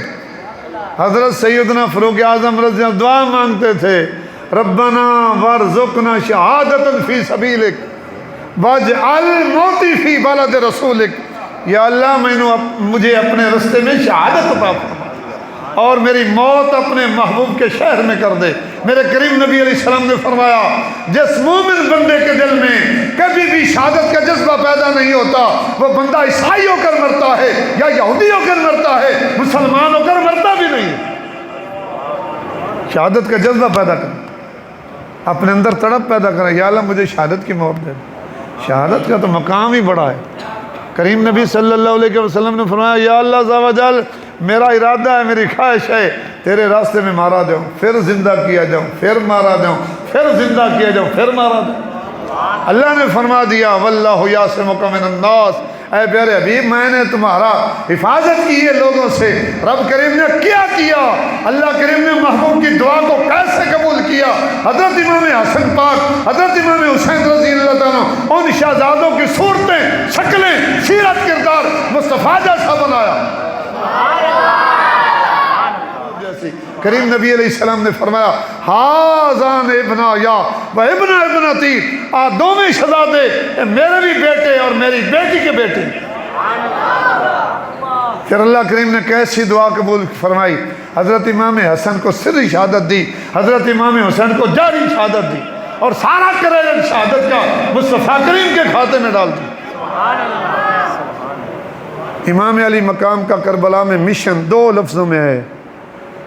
حضرت سیدنا فاروق اعظم رضی اللہ دعا مانگتے تھے، ربنا وارزقنا شہادتا فی سبیلک واجعل موتی فی بلد رسولک، یا اللہ مجھے اپنے رستے میں شہادت عطا فرما اور میری موت اپنے محبوب کے شہر میں کر دے۔ میرے کریم نبی علیہ السلام نے فرمایا جس مومن بندے کے دل میں کبھی بھی شہادت کا جذبہ پیدا نہیں ہوتا وہ بندہ عیسائی ہو کر مرتا ہے یا یہودی ہو کر مرتا ہے، مسلمان ہو کر مرتا بھی نہیں ہے۔ شہادت کا جذبہ پیدا کریں، اپنے اندر تڑپ پیدا کریں، یا اللہ مجھے شہادت کی موت دے۔ شہادت کا تو مقام ہی بڑا ہے۔ کریم نبی صلی اللہ علیہ وسلم نے فرمایا یا اللہ عز و جل میرا ارادہ ہے، میری خواہش ہے تیرے راستے میں مارا جاؤں، پھر زندہ کیا جاؤں، پھر مارا جاؤں، پھر زندہ کیا جاؤں، پھر مارا جاؤں۔ اللہ نے فرما دیا واللہ یعصمک من الناس، اے پیارے حبیب میں نے تمہارا حفاظت کی ہے لوگوں سے۔ رب کریم نے کیا کیا، اللہ کریم نے محبوب کی دعا کو کیسے قبول کیا۔ حضرت امام حسن پاک، حضرت امام حسین رضی اللہ تعالیٰ ان شہزادوں کی صورتیں، شکلیں، سیرت، کردار مصطفیٰ جیسا بنایا۔ کریم نبی علیہ السلام نے فرمایا ہازان ابنا یا و ابنا ابنتی، دونوں شہزادے میرے بھی بیٹے اور میری بیٹی کے بیٹے۔ پھر اللہ کریم نے کیسی دعا قبول فرمائی، حضرت امام حسن کو سری شہادت دی، حضرت امام حسین کو جاری شہادت دی، اور سارا کریڈٹ شہادت کا مصطفیٰ کریم کے کھاتے میں ڈال دی۔ امام علی مقام کا کربلا میں مشن 2 لفظوں میں ہے،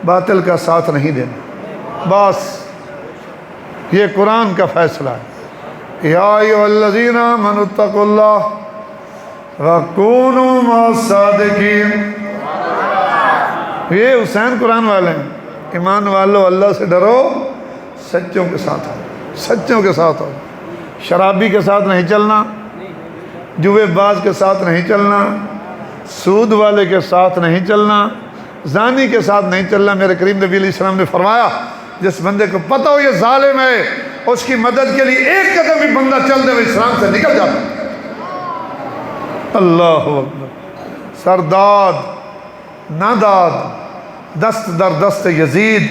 باطل کا ساتھ نہیں دینا، بس یہ قرآن کا فیصلہ ہے۔ یا ایھا الذین آمنوا اتقوا اللہ وکونوا مع الصادقین، یہ حسین قرآن والے ہیں. ایمان والو اللہ سے ڈرو، سچوں کے ساتھ ہو، سچوں کے ساتھ ہو. شرابی کے ساتھ نہیں چلنا، جوے باز کے ساتھ نہیں چلنا، سود والے کے ساتھ نہیں چلنا، زانی کے ساتھ نہیں چلنا. میرے کریم نبی علیہ السلام نے فرمایا جس بندے کو پتہ ہو یہ ظالم ہے، اس کی مدد کے لیے ایک قدم بھی بندہ چل دے وہ اسلام سے نکل جاتا. اللہ اکبر. سرداد ناداد دست در دست یزید،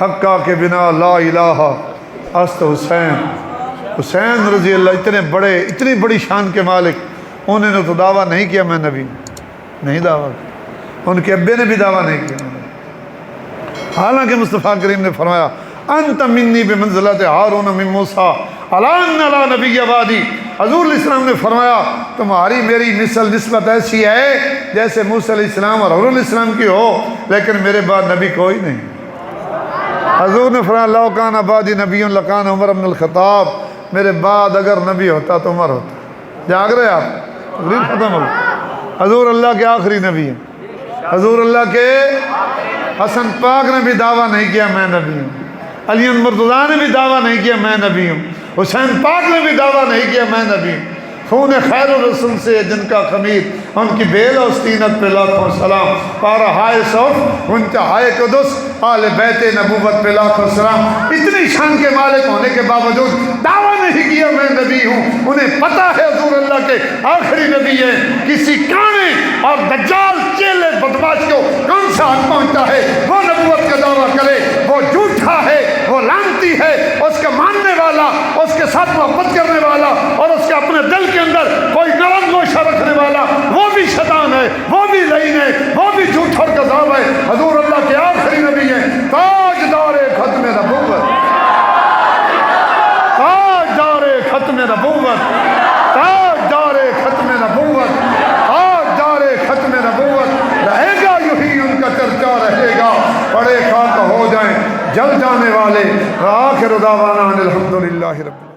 حقہ کے بنا لا الہ است حسین. حسین رضی اللہ اتنے بڑے، اتنی بڑی شان کے مالک، انہوں نے تو دعویٰ نہیں کیا میں نبی نہیں، دعویٰ ان کے ابے نے بھی دعویٰ نہیں کیا. حالانکہ مصطفیٰ کریم نے فرمایا انت منی بمنزلت ہارون من موسیٰ الان علی نبی بعدی. حضور علیہ السلام نے فرمایا تمہاری میری نسبت ایسی ہے جیسے موسیٰ علیہ السلام اور ہارون علیہ السلام کی ہو، لیکن میرے بعد نبی کوئی نہیں. حضور نے فرمایا لو کان بعدی نبی لکان عمر بن الخطاب، میرے بعد اگر نبی ہوتا تو عمر ہوتا. جاگ رہے آپ؟ تقریر ختم ہو. حضور اللہ کے آخری نبی ہیں. حضور اللہ کے حسن پاک نے بھی دعویٰ نہیں کیا میں نبی ہوں، علی مرتضیٰ نے بھی دعویٰ نہیں کیا میں نبی ہوں، حسین پاک نے بھی دعویٰ نہیں کیا میں نبی ہوں. خون خیر الرسول سے جن کا خمیر، ان کی بیل و استینت پہ لاکھوں سلام. پارہ ہائے صوف انتہائے قدس آل بیت نبوت پہ لاکھوں سلام. اتنی شان کے مالک ہونے کے باوجود دعویٰ نہیں کیا میں نبی ہوں. انہیں پتہ ہے حضور اللہ کے آخری نبی ہیں. کسی کانے اور دجال چیلے بدماش کو کون سا حق پہنچتا ہے وہ نبوت کا دعویٰ کرے؟ وہ جھوٹا ہے، وہ لعنتی ہے. اس کا ماننے والا، اس کے ساتھ محبت کرنے والا اور اس کے اپنے دل کے اندر کوئی نرم گوشہ رکھنے والا، وہ بھی شیطان ہے، وہ بھی لعین ہے، وہ بھی جھوٹ اور کذاب ہے. حضور اللہ کے آخری نبی ہیں، تاجدار ختم نبوت، تاجدار ختم نبوت، تاجدار ختم نبوت، تاجدار ختم نبوت. رہے گا یہی ان کا چرچا رہے گا، پڑے خاک ہو جائیں جل جانے والے. آخر دعوانا ان الحمدللہ رب